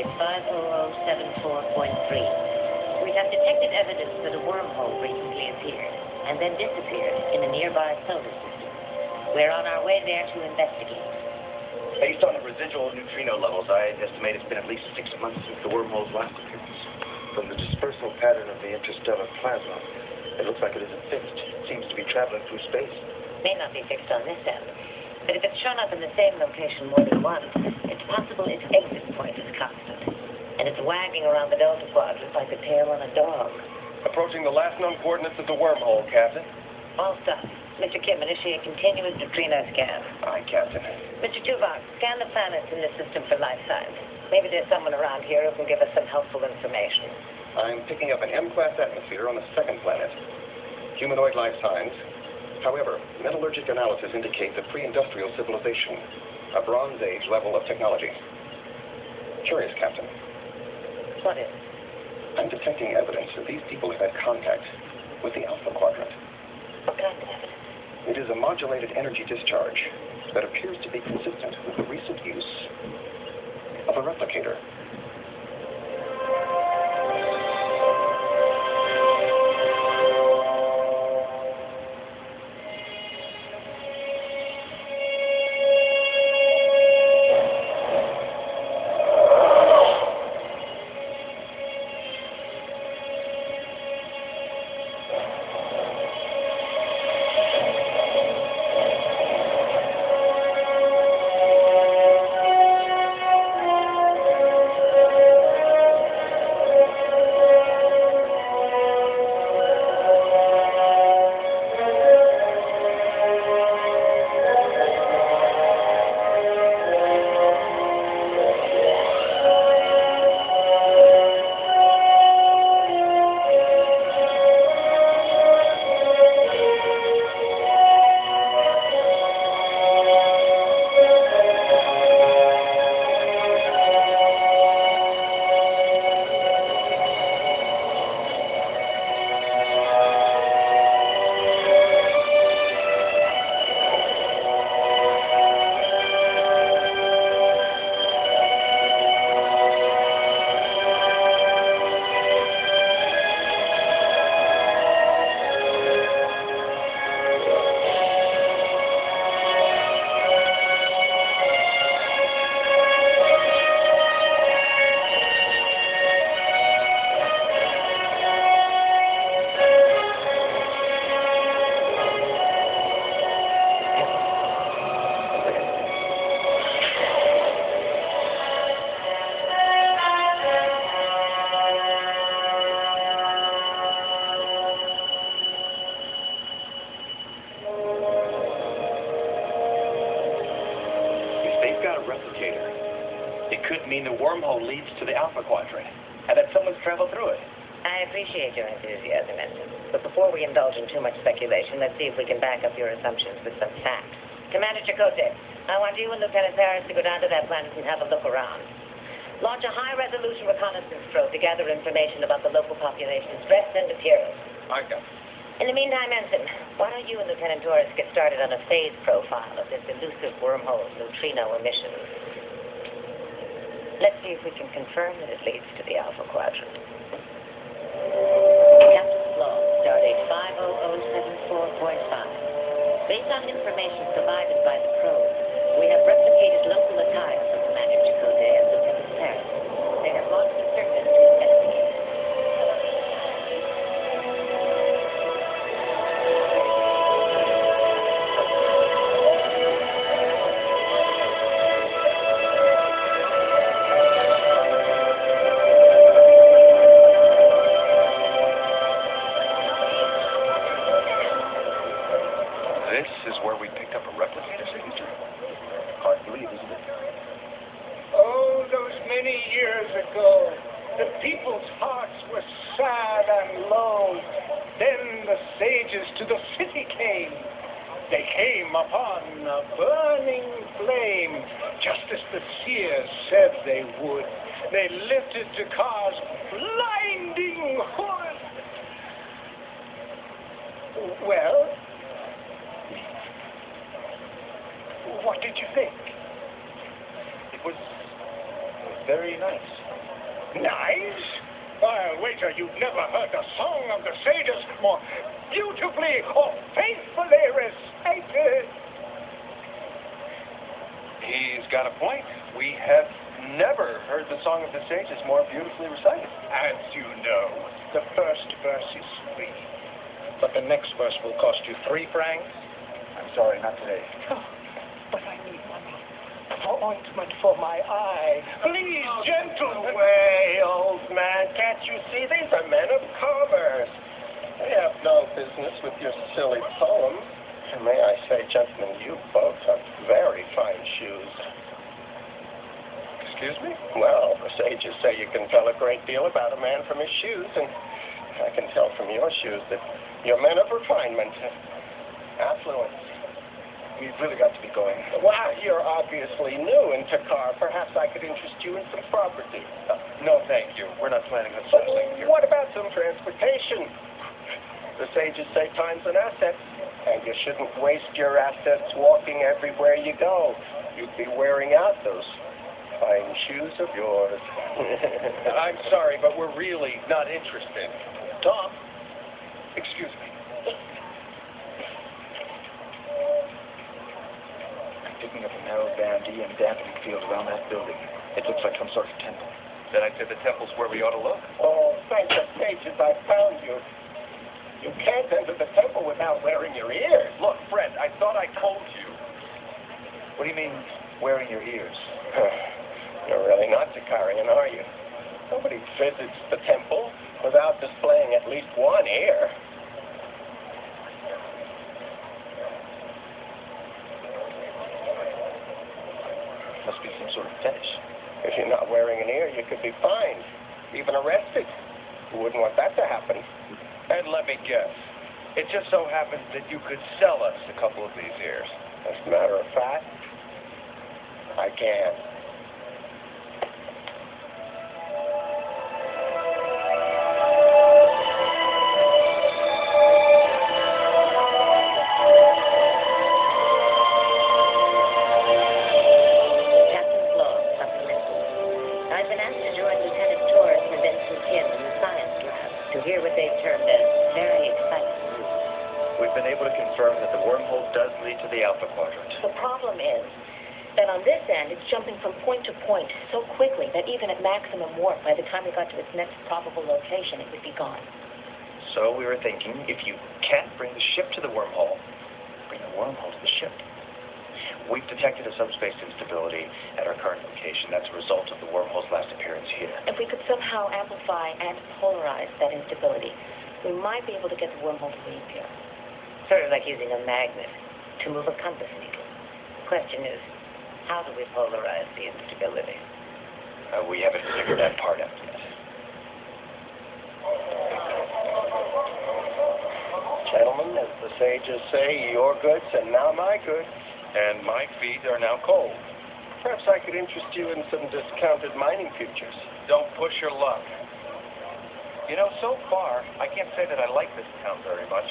stardate 50074.3. We have detected evidence that a wormhole recently appeared and then disappeared in a nearby solar system. We're on our way there to investigate. Based on the residual neutrino levels, I estimate it's been at least 6 months since the wormhole's last appearance. From the dispersal pattern of the interstellar plasma, it looks like it isn't fixed. It seems to be traveling through space. May not be fixed on this end, but if it's shown up in the same location more than once, it's possible its exit point is constant, and it's wagging around the Delta Quadrant like the tail on a dog. Approaching the last known coordinates of the wormhole, Captain. All stop. Mr. Kim, initiate continuous neutrino scan. Aye, Captain. Mr. Tuvok, scan the planets in this system for life signs. Maybe there's someone around here who can give us some helpful information. I'm picking up an M-class atmosphere on the second planet. Humanoid life signs. However, metallurgic analysis indicates a pre-industrial civilization, a Bronze Age level of technology. Curious, Captain. What is? I'm detecting evidence that these people have had contact with the Alpha Quadrant. What kind of evidence? It is a modulated energy discharge that appears to be consistent with the recent use of a replicator. Replicator. It could mean the wormhole leads to the Alpha Quadrant, and that someone's traveled through it. I appreciate your enthusiasm, Ensign. But before we indulge in too much speculation, let's see if we can back up your assumptions with some facts. Commander Chakotay, I want you and Lieutenant Harris to go down to that planet and have a look around. Launch a high-resolution reconnaissance probe to gather information about the local population's dress and appearance. Aye, Captain. In the meantime, Ensign, why don't you and Lieutenant Torres get started on a phase profile of this elusive wormhole's neutrino emissions? Let's see if we can confirm that it leads to the Alpha Quadrant. Captain's log, stardate 50074.5. Based on information provided by the probe, we have replicated local attire for Commander Chakotay and Lieutenant Harris. They have launched a surface to investigate. This is where we picked up a replicator signature? Hard to believe, isn't it? Oh, those many years ago, the people's hearts were sad and lone. Then the sages to the city came. They came upon a burning flame, just as the seers said they would. They lifted to cause blinding hood. Well, what did you think? It was very nice. Nice? Well, wager you've never heard the song of the sages more beautifully or faithfully recited. He's got a point. We have never heard the Song of the Sages more beautifully recited. As you know, the first verse is free, but the next verse will cost you 3 francs. I'm sorry, not today. Oh, but I need money for ointment for my eye. Please, gentlemen. Way, old man, can't you see these are men of commerce? We have no business with your silly poems. And may I say, gentlemen, you both have very fine shoes. Excuse me? Well, the sages say you can tell a great deal about a man from his shoes, and I can tell from your shoes that you're men of refinement, affluence. We've really got to be going. Wow, you're obviously new in Takar. Perhaps I could interest you in some property. No, thank you. We're not planning on settling here. What about some transportation? The sages say time's an asset, and you shouldn't waste your assets walking everywhere you go. You'd be wearing out those fine shoes of yours. I'm sorry, but we're really not interested. Tom, excuse me. I'm picking up a narrow bandee and dampening field around that building. It looks like some sort of temple. Then I'd say the temple's where we ought to look. Oh, thank the sages I found you. You can't enter the temple without wearing your ears. Look, Fred, I thought I told you. What do you mean, wearing your ears? You're really not Takarian, are you? Nobody visits the temple without displaying at least one ear. Must be some sort of fetish. If you're not wearing an ear, you could be fined, even arrested. Who wouldn't want that to happen? And let me guess, it just so happens that you could sell us a couple of these ears. As a matter of fact, I can. Captain Flaw, supplemental. I've been asked to join Lieutenant Torres and Vincent Kim in the science lab to hear what they've termed as very exciting news. We've been able to confirm that the wormhole does lead to the Alpha Quadrant. The problem is that on this end, it's jumping from point to point so quickly that even at maximum warp, by the time we got to its next probable location, it would be gone. So we were thinking, if you can't bring the ship to the wormhole, bring the wormhole to the ship. We've detected a subspace instability at our current location. That's a result of the wormhole's last appearance here. If we could somehow amplify and polarize that instability, we might be able to get the wormhole to reappear. Sort of like using a magnet to move a compass needle. The question is, how do we polarize the instability? We haven't figured that part out yet. Gentlemen, as the sages say, your goods and now my goods. And my feet are now cold. Perhaps I could interest you in some discounted mining futures. Don't push your luck. You know, so far, I can't say that I like this town very much.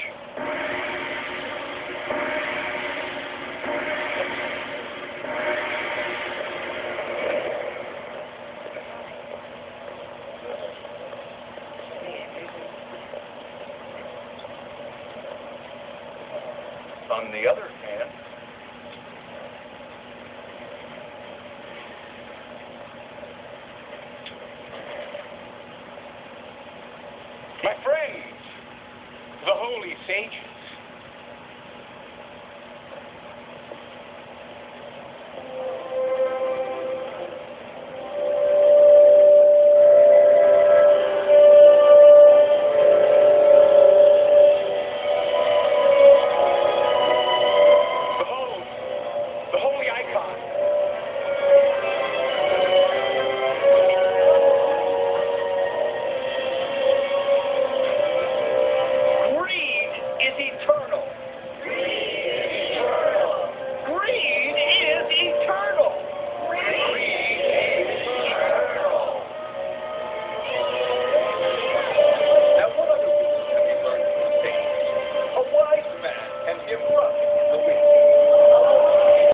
On the other